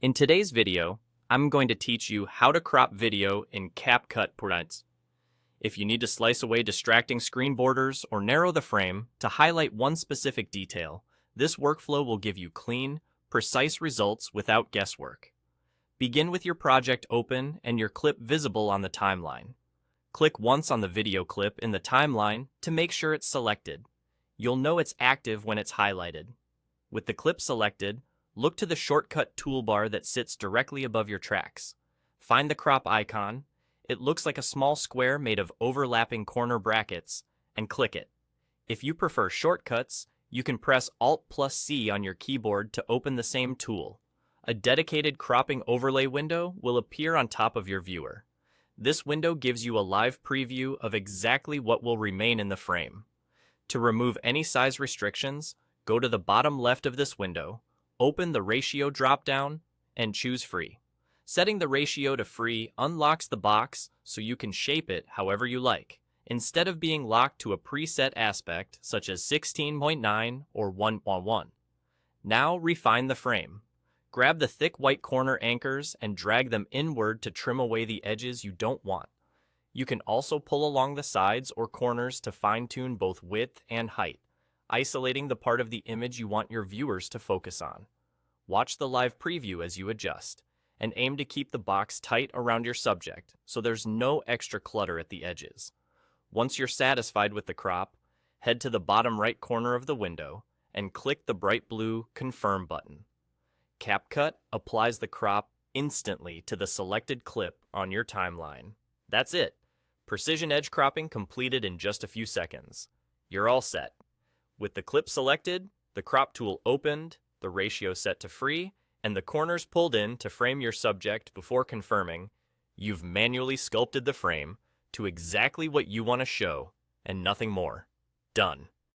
In today's video, I'm going to teach you how to crop video in CapCut PC. If you need to slice away distracting screen borders or narrow the frame to highlight one specific detail, this workflow will give you clean, precise results without guesswork. Begin with your project open and your clip visible on the timeline. Click once on the video clip in the timeline to make sure it's selected. You'll know it's active when it's highlighted. With the clip selected, look to the shortcut toolbar that sits directly above your tracks. Find the crop icon. It looks like a small square made of overlapping corner brackets, and click it. If you prefer shortcuts, you can press Alt+C on your keyboard to open the same tool. A dedicated cropping overlay window will appear on top of your viewer. This window gives you a live preview of exactly what will remain in the frame. To remove any size restrictions, go to the bottom left of this window, open the ratio dropdown, and choose free. Setting the ratio to free unlocks the box so you can shape it however you like, instead of being locked to a preset aspect such as 16.9 or 1:1. Now refine the frame. Grab the thick white corner anchors and drag them inward to trim away the edges you don't want. You can also pull along the sides or corners to fine-tune both width and height, isolating the part of the image you want your viewers to focus on. Watch the live preview as you adjust, and aim to keep the box tight around your subject so there's no extra clutter at the edges. Once you're satisfied with the crop, head to the bottom right corner of the window and click the bright blue Confirm button. CapCut applies the crop instantly to the selected clip on your timeline. That's it. Precision edge cropping completed in just a few seconds. You're all set. With the clip selected, the crop tool opened, the ratio set to free, and the corners pulled in to frame your subject before confirming, you've manually sculpted the frame to exactly what you want to show, and nothing more. Done.